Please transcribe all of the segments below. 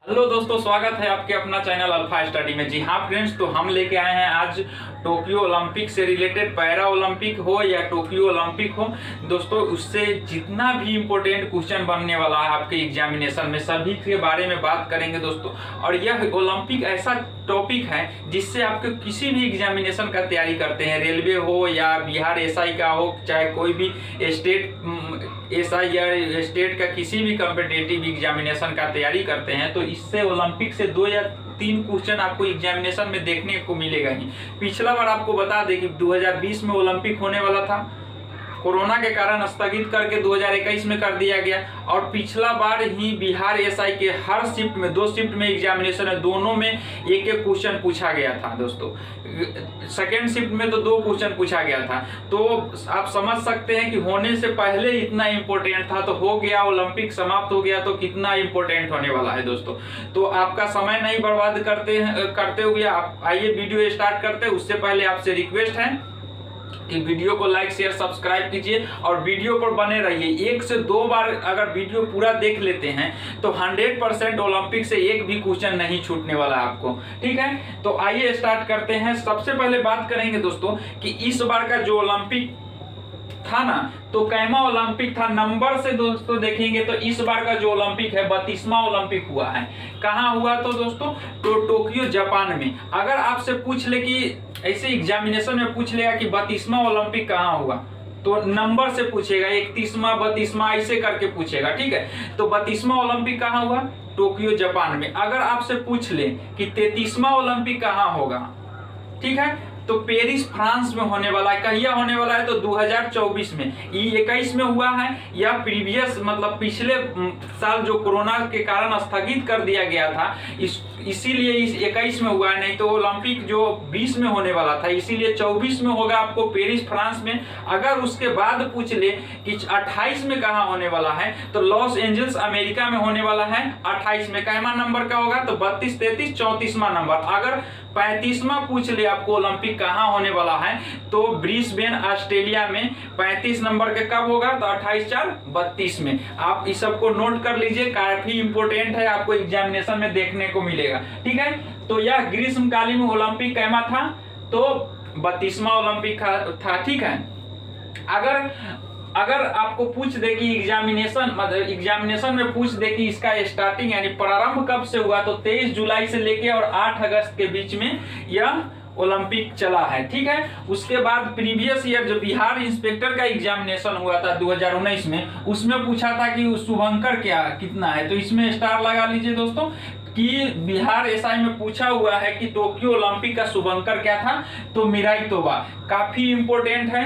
Hello दोस्तों, स्वागत है आपके अपना चैनल अल्फा स्टडी में। जी हाँ फ्रेंड्स, तो हम लेके आए हैं आज टोक्यो ओलंपिक से रिलेटेड, पैरा ओलंपिक हो या टोक्यो ओलंपिक हो दोस्तों, उससे जितना भी इम्पोर्टेंट क्वेश्चन बनने वाला है आपके एग्जामिनेशन में, सभी के बारे में बात करेंगे दोस्तों। और यह ओलंपिक ऐसा टॉपिक है जिससे आपके किसी भी एग्जामिनेशन का तैयारी करते हैं, रेलवे हो या बिहार एसआई का हो, चाहे कोई भी स्टेट एसआई या स्टेट का किसी भी कॉम्पिटिटिव एग्जामिनेशन का तैयारी करते हैं, तो इससे ओलंपिक से 2 या 3 क्वेश्चन आपको एग्जामिनेशन में देखने को मिलेगा ही। पिछला बार आपको बता दें कि 2020 में ओलंपिक होने वाला था, कोरोना के कारण स्थगित करके 2021 में कर दिया गया। और पिछला बार ही बिहार एसआई के हर शिफ्ट में 2 शिफ्ट में एग्जामिनेशन है, दोनों में एक एक क्वेश्चन पूछा गया था दोस्तों। सेकेंड शिफ्ट में तो 2 क्वेश्चन पूछा गया था। तो आप समझ सकते हैं कि होने से पहले इतना इंपॉर्टेंट था, तो हो गया, ओलंपिक समाप्त हो गया तो कितना इंपॉर्टेंट होने वाला है दोस्तों। तो आपका समय नहीं बर्बाद करते हुए आप आइए वीडियो स्टार्ट करते हैं। उससे पहले आपसे रिक्वेस्ट है कि वीडियो को लाइक शेयर सब्सक्राइब कीजिए और वीडियो पर बने रहिए। 1 से 2 बार अगर वीडियो पूरा देख लेते हैं तो 100% ओलंपिक से एक भी क्वेश्चन नहीं छूटने वाला आपको, ठीक है। तो आइए स्टार्ट करते हैं। सबसे पहले बात करेंगे दोस्तों कि इस बार का जो ओलंपिक था ना, तो कैमा ओलंपिक था। नंबर से दोस्तों देखेंगे तो इस बार का जो ओलंपिक है 32वां ओलंपिक हुआ है। कहाँ हुआ तो दोस्तों, तो टोक्यो जापान में। अगर आपसे पूछ ले कि ऐसे एग्जामिनेशन में पूछ लेगा कि 32वां ओलंपिक कहाँ हुआ, तो नंबर से पूछेगा, 31वां 32वां ऐसे करके पूछेगा, ठीक है। तो 32वां ओलंपिक कहाँ हुआ, टोक्यो जापान में। अगर आपसे पूछ ले कि 33वां ओलंपिक कहाँ होगा, ठीक है, तो पेरिस फ्रांस में होने वाला है। कहिया होने वाला है तो 2024 में। ये 21 में हुआ है या प्रीवियस मतलब पिछले साल जो कोरोना के कारण स्थगित कर दिया गया था, इसीलिए इस 21 में हुआ है। नहीं तो ओलंपिक जो 20 में होने वाला था, इसीलिए 24 में होगा आपको पेरिस फ्रांस में। अगर उसके बाद पूछ ले कि 28 में कहाँ होने वाला है, तो लॉस एंजल्स अमेरिका में होने वाला है 28 में। कैमा नंबर का होगा तो 32 33 34वां नंबर। अगर 35वां पूछ ले आपको ओलंपिक कहाँ होने वाला है, तो ब्रिस्बेन ऑस्ट्रेलिया में 35 नंबर के कब होगा, तो 28 4 32 में। आप इस सब को नोट कर लीजिए, काफी इंपोर्टेंट है, आपको एग्जामिनेशन में देखने को मिलेगा, ठीक है। तो यह ग्रीष्मकालीन ओलंपिक कैमा था, तो 32वां ओलंपिक था, ठीक है। अगर आपको पूछ दे कि एग्जामिनेशन में पूछ दे कि इसका स्टार्टिंग यानी प्रारंभ कब से हुआ, तो 23 जुलाई से लेके और 8 अगस्त के बीच में यह ओलंपिक चला है, ठीक है। उसके बाद प्रीवियस ईयर जो बिहार इंस्पेक्टर का एग्जामिनेशन हुआ था 2019 में, उसमें पूछा था कि शुभंकर कितना है, तो इसमें स्टार लगा लीजिए दोस्तों कि बिहार एसआई में पूछा हुआ है कि टोक्यो ओलंपिक का शुभंकर क्या था, तो मिराई तोबा। काफी इंपोर्टेंट है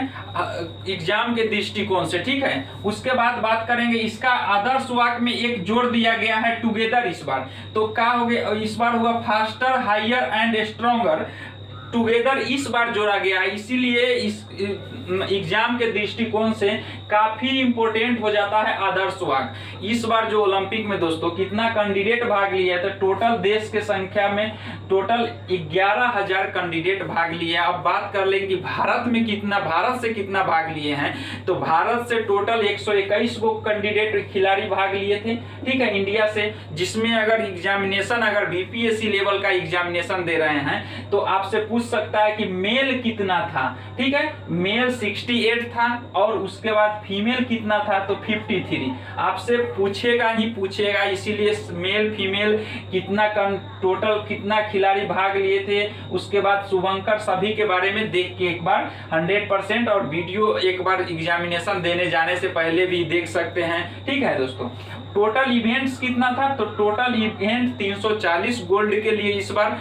एग्जाम के दृष्टिकोण से, ठीक है। उसके बाद बात करेंगे इसका आदर्श वाक्य में एक जोड़ दिया गया है टुगेदर इस बार। तो क्या हो गया, इस बार हुआ faster higher and stronger, together इस बार जोड़ा गया है, इसीलिए इस एग्जाम के दृष्टिकोण से काफी इंपोर्टेंट हो जाता है आदर्श वाक्य। इस बार जो ओलंपिक में दोस्तों कितना कैंडिडेट भाग लिया है, तो टोटल देश के संख्या में टोटल 11,000 कैंडिडेट भाग लिए। अब बात कर लेंगे कि भारत से कितना भाग लिए हैं, तो भारत से टोटल 121 को कैंडिडेट खिलाड़ी भाग लिए थे, ठीक है, इंडिया से। जिसमें अगर एग्जामिनेशन अगर बीपीएससी लेवल का एग्जामिनेशन दे रहे हैं तो आपसे पूछ सकता है कि मेल कितना था, ठीक है। मेल 68 था और उसके बाद फीमेल कितना था, तो 53। आपसे पूछेगा ही पूछेगा, इसीलिए मेल फीमेल कितना टोटल कितना खिलाड़ी भाग लिए थे, उसके बाद शुभंकर, सभी के बारे में देख के एक बार 100% और वीडियो एक बार एग्जामिनेशन देने जाने से पहले भी देख सकते हैं, ठीक है दोस्तों। टोटल इवेंट्स कितना था, तो टोटल इवेंट 340 गोल्ड के लिए इस बार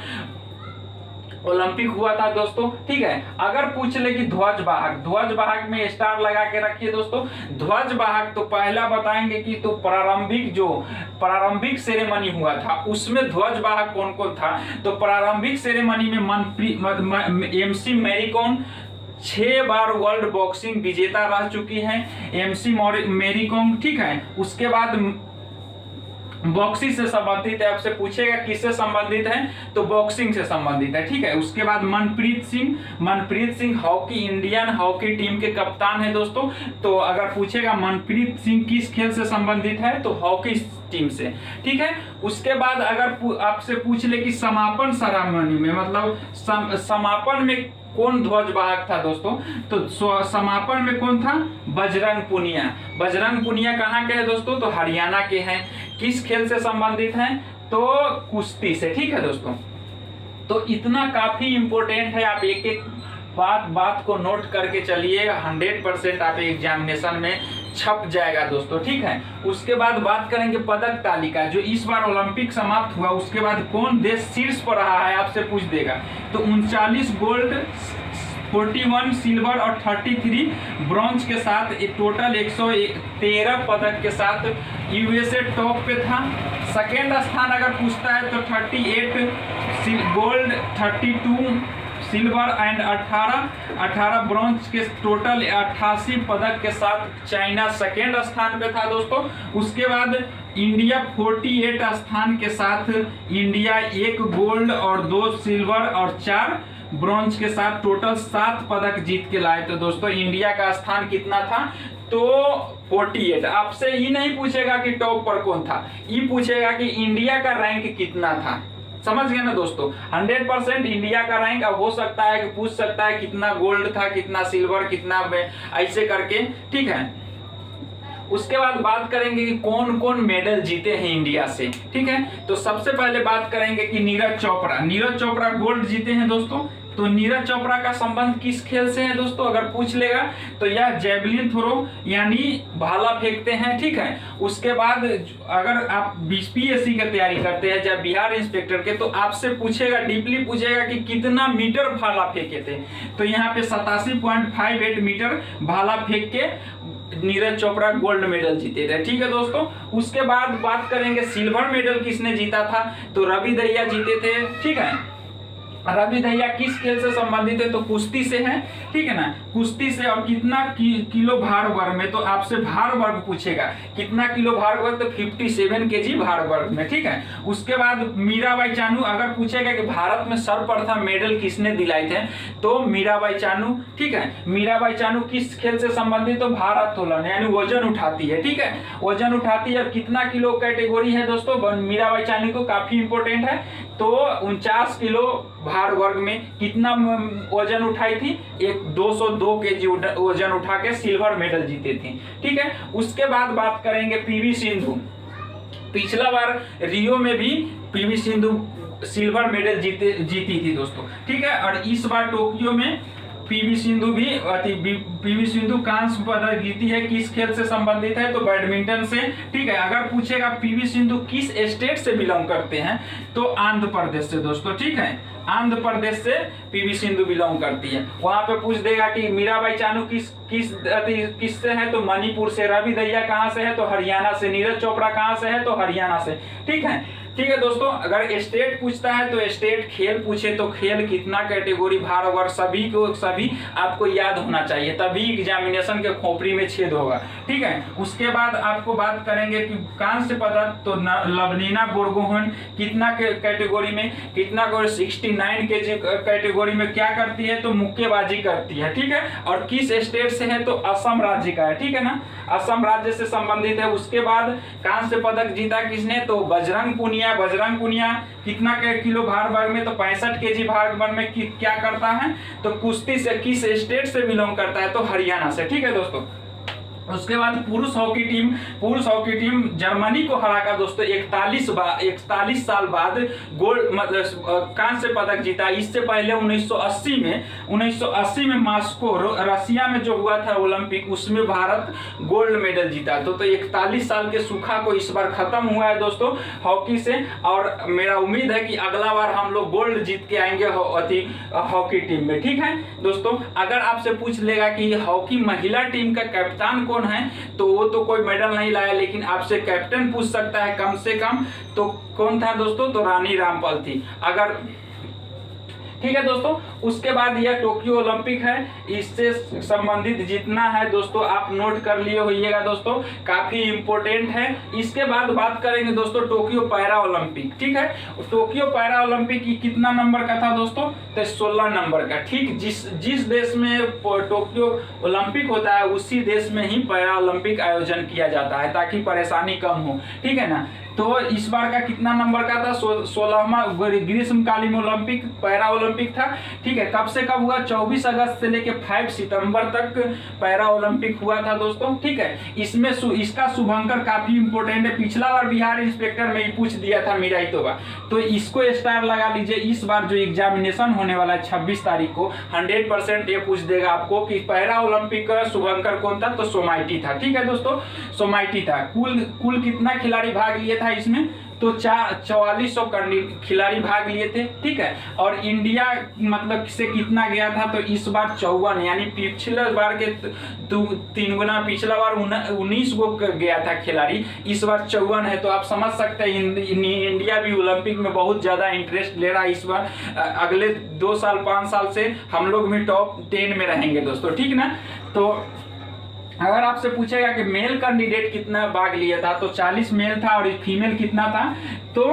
ओलंपिक हुआ था दोस्तों, ठीक है। अगर पूछ ले कि ध्वज वाहक में स्टार लगा के रखिए दोस्तों। ध्वज वाहक तो पहला बताएंगे कि तो प्रारंभिक सेरेमनी हुआ था, उसमें ध्वज वाहक कौन कौन था, तो प्रारंभिक सेरेमनी में एमसी मैरीकॉम 6 बार वर्ल्ड बॉक्सिंग विजेता रह चुकी है, एमसी मैरीकॉम, ठीक है। उसके बाद बॉक्सिंग से संबंधित है, आपसे पूछेगा किससे संबंधित है तो बॉक्सिंग से संबंधित है, ठीक है। उसके बाद Manpreet Singh hockey, Indian hockey team के कप्तान है दोस्तों। तो अगर पूछेगा मनप्रीत सिंह किस खेल से संबंधित है तो हॉकी टीम से, ठीक है। उसके बाद अगर आपसे पूछ ले कि समापन सेरेमनी में मतलब समापन में कौन ध्वजवाहक था दोस्तों, तो समापन में कौन था, बजरंग पुनिया। बजरंग पुनिया कहाँ के हैं दोस्तों, तो हरियाणा के हैं। किस खेल से संबंधित हैं तो कुश्ती से, ठीक है दोस्तों। तो इतना काफी इंपॉर्टेंट है, आप एक एक बात को नोट करके चलिए, 100% आप एग्जामिनेशन में छप जाएगा दोस्तों, ठीक है। उसके बाद बात करेंगे पदक तालिका, जो इस बार ओलंपिक समाप्त हुआ उसके बाद कौन देश शीर्ष पर रहा है आपसे पूछ देगा। तो 39 गोल्ड, 41 सिल्वर और 33 ब्रॉन्ज के साथ टोटल 113 पदक के साथ यूएसए टॉप पे था। सेकेंड स्थान अगर पूछता है तो 38 गोल्ड, 32 सिल्वर एंड 18 ब्रॉन्ज के टोटल 88 पदक के साथ चाइना सेकेंड स्थान पे था दोस्तों। उसके बाद इंडिया 48 स्थान के साथ इंडिया 1 गोल्ड और 2 सिल्वर और 4 ब्रॉन्ज के साथ टोटल 7 पदक जीत के लाए। तो दोस्तों इंडिया का स्थान कितना था तो 48। आपसे ये नहीं पूछेगा कि टॉप पर कौन था, ये पूछेगा कि इंडिया का रैंक कितना था। समझ गए ना दोस्तों, 100% इंडिया का रैंक। अब हो सकता है कि पूछ सकता है कितना गोल्ड था, कितना सिल्वर, कितना ऐसे करके, ठीक है। उसके बाद बात करेंगे कि कौन कौन मेडल जीते हैं इंडिया से, ठीक है। तो सबसे पहले बात करेंगे कि नीरज चोपड़ा गोल्ड जीते हैं दोस्तों। तो नीरज चोपड़ा का संबंध किस खेल से है दोस्तों, अगर पूछ लेगा तो यह जेवलिन थ्रो यानी भाला फेंकते हैं, ठीक है। उसके बाद अगर आप बीपीएससी की तैयारी करते हैं या बिहार इंस्पेक्टर के, तो आपसे पूछेगा, डीपली पूछेगा कि कितना मीटर भाला फेंके थे। तो यहाँ पे 87.58 मीटर भाला फेंक के नीरज चोपड़ा गोल्ड मेडल जीते थे, ठीक है दोस्तों। उसके बाद बात करेंगे सिल्वर मेडल किसने जीता था, तो रवि दहिया जीते थे, ठीक है। रवि दहिया किस खेल से संबंधित है तो कुश्ती से है, ठीक है ना, कुश्ती से। और कितना किलो भार वर्ग में, तो आपसे भार वर्ग पूछेगा कितना किलो भार वर्ग, तो 57 केजी भार वर्ग में, ठीक है। उसके बाद मीराबाई चानू अगर पूछेगा कि भारत में सर्वप्रथम मेडल किसने दिलाए थे तो मीराबाई चानू, ठीक है। मीराबाई चानू किस खेल से संबंधित तो भारोत्तोलन यानी वजन उठाती है, ठीक है, वजन उठाती है। और कितना किलो कैटेगरी है दोस्तों मीराबाई चानू को, काफी इंपोर्टेंट है। तो 49 किलो भार वर्ग में कितना वजन उठाई थी, 202 केजी वजन उठा के सिल्वर मेडल जीते थी, ठीक है। उसके बाद बात करेंगे पीवी सिंधु। पिछला बार रियो में भी पीवी सिंधु सिल्वर मेडल जीती थी दोस्तों, ठीक है। और इस बार टोक्यो में पीवी सिंधु कांस्य पदक जीती है। किस खेल से संबंधित है तो बैडमिंटन से, ठीक है। अगर पूछेगा पीवी सिंधु किस स्टेट से बिलोंग करते हैं तो आंध्र प्रदेश से दोस्तों, ठीक है। आंध्र प्रदेश से पीवी सिंधु बिलोंग करती है। वहां पे पूछ देगा कि मीराबाई चानू किस से है तो मणिपुर से। रवि दहिया कहां से है तो हरियाणा से। नीरज चोपड़ा कहां से है तो हरियाणा से, ठीक है। ठीक है दोस्तों, अगर स्टेट पूछता है तो स्टेट, खेल पूछे तो खेल, कितना कैटेगरी, भार वर्ग, सभी आपको याद होना चाहिए, तभी एग्जामिनेशन के खोपड़ी में छेद होगा, ठीक है। उसके बाद आपको बात करेंगे कि कांस्य पदक, तो लवलीना बोरगोहेन कितना कैटेगरी में, कितना 69 केजी कैटेगरी में क्या करती है तो मुक्केबाजी करती है, ठीक है। और किस स्टेट से है तो असम राज्य का है, ठीक है ना, असम राज्य से संबंधित है। उसके बाद कांस्य पदक जीता किसने तो बजरंग पुनिया कितना किलो भार वर्ग में तो 65 केजी भार वर्ग में क्या करता है तो कुश्ती से। किस स्टेट से बिलोंग करता है तो हरियाणा से, ठीक है दोस्तों। उसके बाद पुरुष हॉकी टीम जर्मनी को हराकर दोस्तों 41 साल बाद गोल्ड मतलब कांस्य पदक जीता। इससे पहले 1980 में मॉस्को रसिया में जो हुआ था ओलंपिक, उसमें भारत गोल्ड मेडल जीता। तो 41 साल के सूखा को इस बार खत्म हुआ है दोस्तों हॉकी से। और मेरा उम्मीद है कि अगला बार हम लोग गोल्ड जीत के आएंगे हॉकी टीम में, ठीक है दोस्तों। अगर आपसे पूछ लेगा कि हॉकी महिला टीम का कप्तान कौन है तो वो तो कोई मेडल नहीं लाया, लेकिन आपसे कैप्टन पूछ सकता है कम से कम, तो कौन था दोस्तों तो रानी रामपाल थी। अगर ठीक है दोस्तों। उसके बाद यह टोक्यो ओलंपिक है, इससे संबंधित जितना है दोस्तों आप नोट कर लिए होइएगा दोस्तों, काफी इंपॉर्टेंट है। इसके बाद बात करेंगे दोस्तों टोक्यो पैरा ओलंपिक। ठीक है, टोक्यो पैरा ओलंपिक की कितना नंबर का था दोस्तों? तो 16 नंबर का। ठीक, जिस देश में टोक्यो ओलंपिक होता है उसी देश में ही पैरा ओलंपिक आयोजन किया जाता है ताकि परेशानी कम हो। ठीक है ना। तो इस बार का कितना नंबर का था? 16वां ग्रीष्मकालीन ओलंपिक पैरा ओलंपिक था। ठीक है, कब से कब हुआ? 24 अगस्त से लेके 5 सितंबर तक पैरा ओलंपिक हुआ था दोस्तों। ठीक है, इसमें इसका शुभंकर काफी इंपॉर्टेंट है। पिछला बार बिहार इंस्पेक्टर में ही पूछ दिया था मीरा इतोबा, तो इसको स्टार लगा लीजिए। इस बार जो एग्जामिनेशन होने वाला है 26 तारीख को 100% ये पूछ देगा आपको कि पैरा ओलंपिक का शुभंकर कौन था? तो सोमाइटी था। ठीक है दोस्तों, सोमाइटी था। कुल कितना खिलाड़ी भाग लिए था इसमें? तो 4400 खिलाड़ी भाग लिए थे। ठीक है, और इंडिया मतलब से कितना गया था? तो इस बार 54, यानी पिछले बार के 3 गुना। पिछला बार 19 गो गया था खिलाड़ी, इस बार 54 है। तो आप समझ सकते हैं इंडिया भी ओलंपिक में बहुत ज्यादा इंटरेस्ट ले रहा है इस बार। अगले 2 साल 5 साल से हम लोग भी टॉप 10 में रहेंगे दोस्तों। ठीक ना। तो अगर आपसे पूछेगा कि मेल कैंडिडेट कितना भाग लिया था, तो 40 मेल था और फीमेल कितना था? तो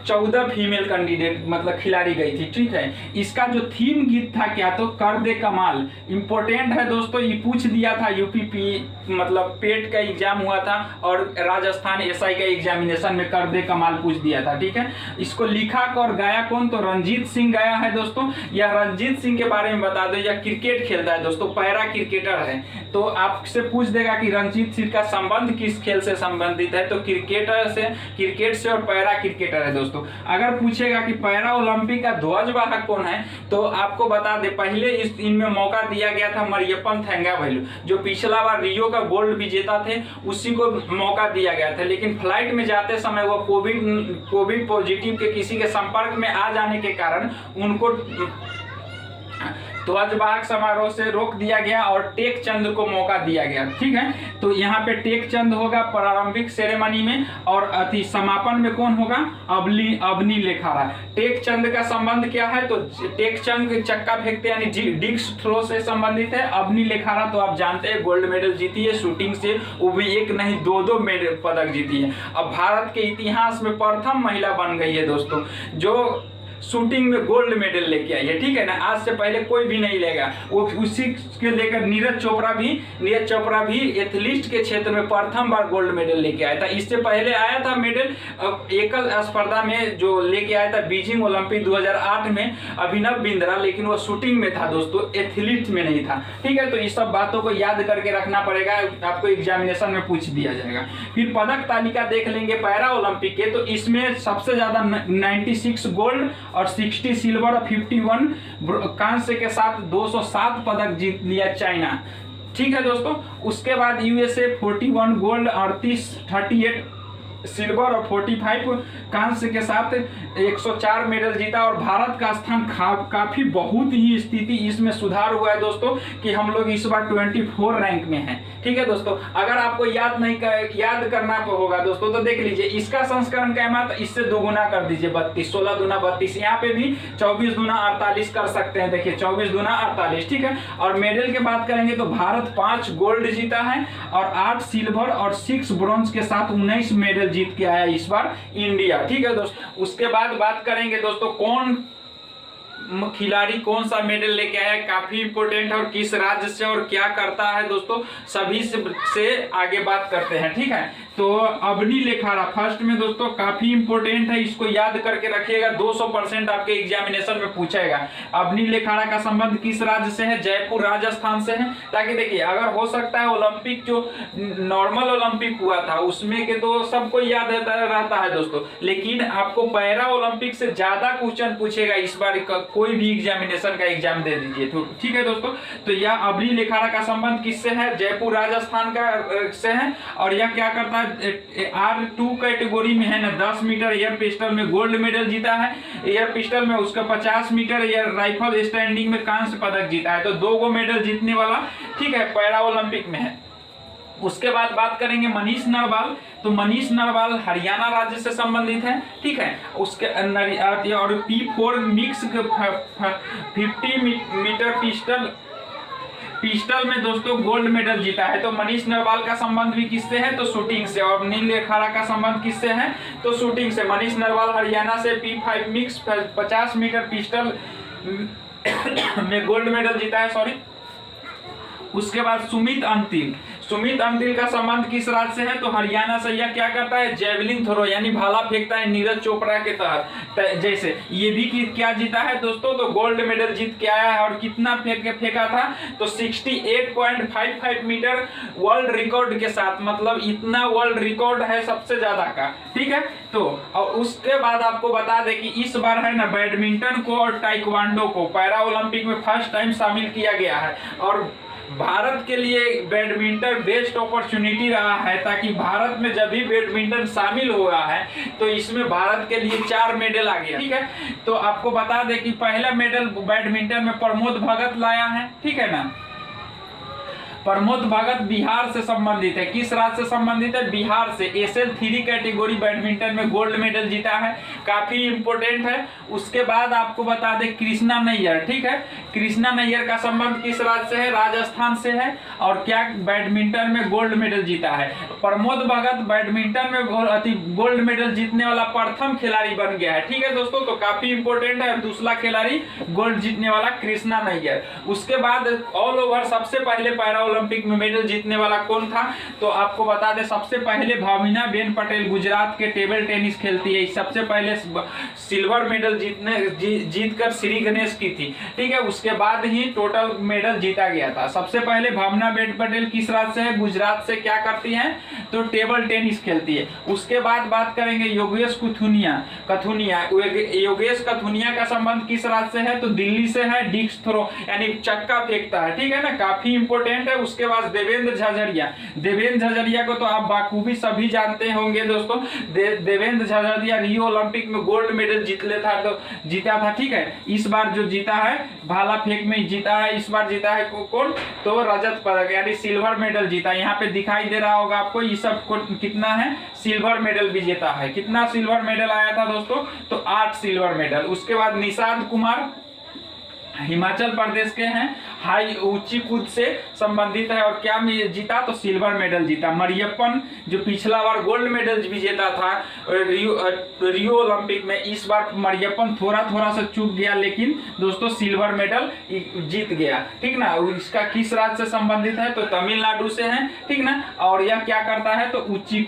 14 फीमेल कैंडिडेट मतलब खिलाड़ी गई थी। ठीक है, इसका जो थीम गीत था क्या? तो कर दे कमाल। इंपॉर्टेंट है दोस्तों, ये पूछ दिया था यूपी मतलब पेट का एग्जाम हुआ था और राजस्थान एसआई का एग्जामिनेशन में कर दे कमाल पूछ दिया था। ठीक है, इसको लिखा और गाया कौन? तो रंजीत सिंह गाया है दोस्तों। यह रंजीत सिंह के बारे में बता दो, यह क्रिकेट खेलता है दोस्तों, पैरा क्रिकेटर है। तो आपसे पूछ देगा कि रंजीत सिंह का संबंध किस खेल से संबंधित है? तो क्रिकेट से और पैरा क्रिकेटर है दोस्तों। अगर पूछेगा कि पैरा ओलंपिक का ध्वजवाहक कौन है, तो आपको बता दे पहले इनमें मौका दिया गया था मरियप्पन थेंगावेलु, जो पिछला बार रियो का गोल्ड विजेता थे, उसी को मौका दिया गया था। लेकिन फ्लाइट में जाते समय वो कोविड पॉजिटिव के किसी के संपर्क में आ जाने के कारण उनको ध्वजवाहक समारोह से रोक दिया गया और टेक चंद को मौका दिया गया। ठीक है, तो यहाँ पे टेक चंद होगा प्रारंभिक सेरेमनी में, और अति समापन में कौन होगा? अबनी लेखारा। टेक चंद का संबंध क्या है? तो टेक चंद चक्का फेंकते यानी डिस्क थ्रो से संबंधित है। अबनी लेखारा तो आप जानते हैं गोल्ड मेडल जीती है शूटिंग से, वो भी एक नहीं 2 मेडल पदक जीती है। अब भारत के इतिहास में प्रथम महिला बन गई है दोस्तों जो शूटिंग में गोल्ड मेडल लेके आई है। ठीक है ना, आज से पहले कोई भी नहीं लेगा। वो उसी के लेकर नीरज चोपड़ा भी एथलीट के क्षेत्र में प्रथम बार गोल्ड मेडल लेके आया था। इससे पहले आया था मेडल एकल स्पर्धा में जो लेके आया था बीजिंग ओलंपिक 2008 में अभिनव बिंद्रा, लेकिन वो शूटिंग में था दोस्तों, एथलीट में नहीं था। ठीक है, तो इस सब बातों को याद करके रखना पड़ेगा, आपको एग्जामिनेशन में पूछ दिया जाएगा। फिर पदक तालिका देख लेंगे पैरा ओलंपिक के, तो इसमें सबसे ज्यादा 96 गोल्ड और 60 सिल्वर और 51 कांस्य के साथ 207 पदक जीत लिया चाइना। ठीक है दोस्तों, उसके बाद यूएसए 41 गोल्ड 38 सिल्वर और 45 कांस्य के साथ 104 मेडल जीता। और भारत का स्थान काफी बहुत ही स्थिति इसमें सुधार हुआ है दोस्तों कि हम लोग इस बार 24 रैंक में हैं। ठीक है दोस्तों, अगर आपको याद करना होगा दोस्तों तो देख लीजिए इसका संस्करण क्या है, तो इससे 2 गुना कर दीजिए 32, 16 दूना 32, यहाँ पे भी 24 दूना 48 कर सकते हैं। देखिए 24 दूना 48। ठीक है, और मेडल की बात करेंगे तो भारत 5 गोल्ड जीता है और 8 सिल्वर और 6 ब्रॉन्ज के साथ 19 मेडल जीत के आया इस बार इंडिया। ठीक है दोस्तों, उसके बाद बात करेंगे दोस्तों कौन खिलाड़ी कौन सा मेडल लेके आया, काफी इंपोर्टेंट है, और किस राज्य से और क्या करता है दोस्तों, सभी से आगे बात करते हैं। ठीक है, तो अबनी लेखारा फर्स्ट में दोस्तों काफी इंपोर्टेंट है, इसको याद करके रखिएगा, 200% आपके एग्जामिनेशन में पूछेगा। अबनी लेखारा का संबंध किस राज्य से है? जयपुर राजस्थान से है। ताकि देखिए अगर हो सकता है ओलंपिक जो नॉर्मल ओलंपिक हुआ था उसमें के तो सबको याद रहता है दोस्तों, लेकिन आपको पैरा ओलंपिक से ज्यादा क्वेश्चन पूछेगा इस बार, कोई भी एग्जामिनेशन का एग्जाम दे दीजिए। तो ठीक है दोस्तों, तो यह अबनी लेखारा का संबंध किससे है? जयपुर राजस्थान का से है। और यह क्या करता है? R2 कैटेगरी में है ना, 10 मीटर एयर पिस्टल में गोल्ड मेडल जीता है। एयर पिस्टल में उसका 50 मीटर एयर राइफल स्टैंडिंग में कांस्य पदक जीता है। तो 2 गो मेडल जीतने वाला ठीक है पैरा ओलंपिक में है। उसके बाद बात करेंगे मनीष नरवाल। तो मनीष नरवाल हरियाणा राज्य से संबंधित है, ठीक है। उसके अंदर और P4 मिक्स 50 मीटर पिस्टल में दोस्तों गोल्ड मेडल जीता है। तो मनीष नरवाल का संबंध भी किससे है? तो शूटिंग से। और अवनी लेखारा का संबंध किससे है? तो शूटिंग से। मनीष नरवाल हरियाणा से P5 मिक्स 50 मीटर पिस्टल में गोल्ड मेडल जीता है, सॉरी। उसके बाद सुमित अंतिल का संबंध किस राज्य से है? तो हरियाणा से। यह क्या करता है? जेवलिन थ्रो यानी भाला फेंकता है नीरज चोपड़ा के तहत जैसे। ये भी क्या जीता है दोस्तों? तो गोल्ड मेडल जीत के आया है। और कितना फेंका था? तो 68.55 मीटर वर्ल्ड रिकॉर्ड के साथ, मतलब इतना वर्ल्ड रिकॉर्ड है सबसे ज्यादा का, ठीक है। तो और उसके बाद आपको बता दें कि इस बार है ना बैडमिंटन को और टाइक्वांडो को पैरा ओलंपिक में फर्स्ट टाइम शामिल किया गया है। और भारत के लिए बैडमिंटन बेस्ट अपॉर्चुनिटी रहा है, ताकि भारत में जब भी बैडमिंटन शामिल हुआ है तो इसमें भारत के लिए 4 मेडल आ गया, ठीक है। तो आपको बता दें कि पहला मेडल बैडमिंटन में प्रमोद भगत लाया है, ठीक है ना। प्रमोद भगत बिहार से संबंधित है। किस राज्य से संबंधित है? बिहार से। SL3 कैटेगरी बैडमिंटन में गोल्ड मेडल जीता है, काफी इंपोर्टेंट है। उसके बाद आपको बता दें कृष्णा नैयर, ठीक है। कृष्णा नैयर का संबंध किस राज्य से है? राजस्थान से है। और क्या बैडमिंटन में गोल्ड मेडल जीता है। प्रमोद भगत बैडमिंटन में गोल्ड मेडल जीतने वाला प्रथम खिलाड़ी बन गया है, ठीक है दोस्तों। तो काफी इंपोर्टेंट है। दूसरा खिलाड़ी गोल्ड जीतने वाला कृष्णा नैयर। उसके बाद ऑल ओवर सबसे पहले पैरा ओलंपिक में मेडल जीतने वाला कौन था? तो आपको बता दें सबसे पहले भाविना बेन पटेल गुजरात के टेबल टेनिस खेलती है, सबसे पहले सिल्वर मेडल जीतकर श्री गणेश की थी, ठीक है। उसके बाद ही टोटल मेडल जीता गया था। सबसे पहले भावना बेन पटेल किस राज्य से है? गुजरात से। क्या करती हैं? तो टेबल टेनिस खेलती है। उसके बाद बात करेंगे योगेश कथुनिया। योगेश कथुनिया का संबंध किस राज्य से है? तो दिल्ली से है। डिस्क थ्रो यानी चक्का फेंकता है, ठीक है ना, काफी इंपोर्टेंट है। उसके बाद देवेंद्र झाझड़िया को तो आप बाखूबी सभी जानते होंगे दोस्तों। देवेंद्र झाझड़िया रियो ओलंपिक में गोल्ड मेडल जीता था, ठीक है। इस बार जो जीता है भाला फेंक में जीता है। इस बार जीता है कौन? तो रजत पदक यानी सिल्वर मेडल जीता। यहाँ पे दिखाई दे रहा होगा आपको ये सब कितना है? सिल्वर मेडल विजेता है। कितना सिल्वर मेडल आया था दोस्तों? तो 8 सिल्वर मेडल। उसके बाद निषाद कुमार हिमाचल प्रदेश के हैं, हाई ऊंची कूद से संबंधित है। और क्या जीता? तो सिल्वर मेडल जीता। मरियप्पन जो पिछला बार गोल्ड मेडल विजेता था रियो ओलंपिक में, इस बार मरियप्पन थोड़ा सा चूक गया, लेकिन दोस्तों सिल्वर मेडल जीत गया, ठीक ना। इसका किस राज्य से संबंधित है? तो तमिलनाडु से है, ठीक ना। और यह क्या करता है? तो ऊंची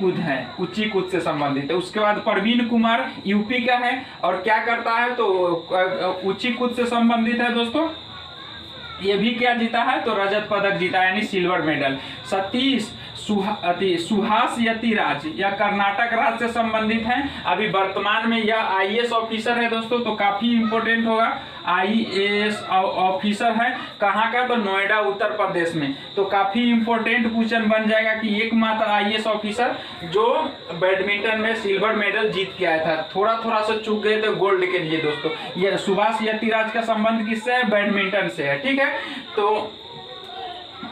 कूद से संबंधित है। उसके बाद प्रवीण कुमार यूपी का है और क्या करता है? तो ऊंची कूद से संबंधित है दोस्तों। ये भी क्या जीता है? तो रजत पदक जीता यानी सिल्वर मेडल। सतीश सुहास यतिराज या कर्नाटक राज्य से संबंधित है। अभी वर्तमान में यह IAS ऑफिसर है दोस्तों, तो काफी इंपोर्टेंट होगा। IAS ऑफिसर है कहाँ का? तो नोएडा उत्तर प्रदेश में। तो काफी इंपोर्टेंट क्वेश्चन बन जाएगा कि एकमात्र IAS ऑफिसर जो बैडमिंटन में सिल्वर मेडल जीत के आया था। थोड़ा सा चूक गए थे गोल्ड के लिए दोस्तों। ये सुभाष यतिराज का संबंध किससे है? बैडमिंटन से है, ठीक है। तो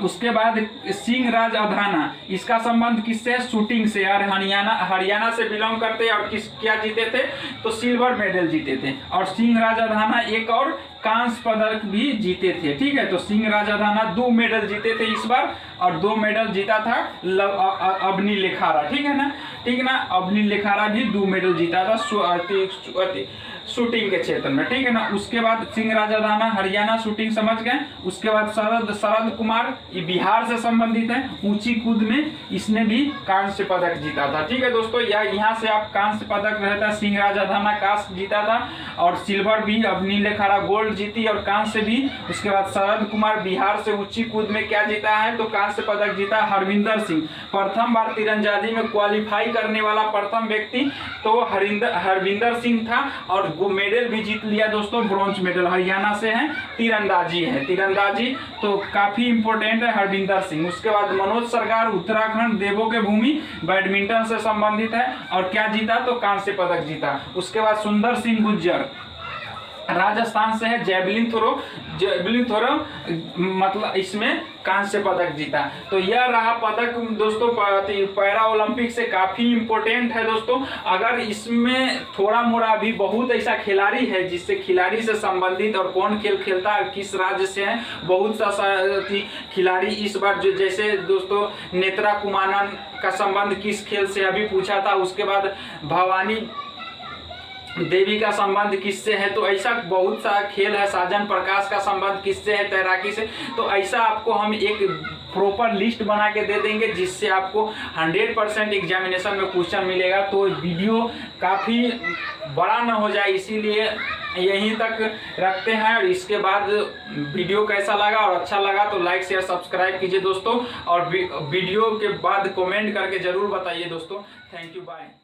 उसके बाद सिंह राज अधाना, इसका संबंध किससे है? शूटिंग से। यार हरियाणा से बिलोंग करते हैं और क्या जीते थे? तो सिल्वर मेडल जीते थे। और सिंह राज अधाना एक और कांस्य पदक भी जीते थे, ठीक है। तो सिंह राज अधाना 2 मेडल जीते थे इस बार, और 2 मेडल जीता था अवनी लेखारा, ठीक है ना, अवनी लेखारा भी 2 मेडल जीता था शूटिंग के क्षेत्र में, ठीक है ना। उसके बाद सिंह राज अधाना हरियाणा शूटिंग समझ गए। उसके बाद शरद कुमार ये बिहार से संबंधित है, ऊंची कूद में इसने भी कांस्य पदक जीता था, ठीक है दोस्तों। यहाँ से आप कांस्य पदक रहता है, सिंह राज अधाना कांस्य जीता था और सिल्वर भी, अवनी लेखारा गोल्ड जीती और कांस्य भी। उसके बाद शरद कुमार बिहार से ऊंची कूद में क्या जीता है? तो कांस्य पदक जीता। हरविंदर सिंह प्रथम बार तीरंदाजी में क्वालिफाई करने वाला प्रथम व्यक्ति तो हरविंदर सिंह था और वो मेडल भी जीत लिया दोस्तों, ब्रॉन्ज मेडल। हरियाणा से है, तीरंदाजी तो काफी इंपोर्टेंट है हरविंदर सिंह। उसके बाद मनोज सरकार उत्तराखंड देवों के भूमि बैडमिंटन से संबंधित है और क्या जीता? तो कांस्य पदक जीता। उसके बाद सुंदर सिंह गुज्जर राजस्थान से है, जेवलिन थ्रो मतलब इसमें कांस्य पदक जीता। तो यह रहा पदक दोस्तों पैरा ओलंपिक से काफी इंपॉर्टेंट है दोस्तों। अगर इसमें थोड़ा मोड़ा भी बहुत ऐसा खिलाड़ी है जिससे खिलाड़ी से संबंधित और कौन खेल खेलता है किस राज्य से है, बहुत सा खिलाड़ी इस बार जो जैसे दोस्तों नेत्रा कुमानन का संबंध किस खेल से अभी पूछा था, उसके बाद भवानी देवी का संबंध किससे है, तो ऐसा बहुत सा खेल है। साजन प्रकाश का संबंध किससे है, तैराकी से। तो ऐसा आपको हम एक प्रॉपर लिस्ट बना के दे देंगे जिससे आपको 100% एग्जामिनेशन में क्वेश्चन मिलेगा। तो वीडियो काफ़ी बड़ा ना हो जाए, इसीलिए यहीं तक रखते हैं। और इसके बाद वीडियो कैसा लगा और अच्छा लगा तो लाइक शेयर सब्सक्राइब कीजिए दोस्तों, और वीडियो के बाद कमेंट करके ज़रूर बताइए दोस्तों। Thank you, bye.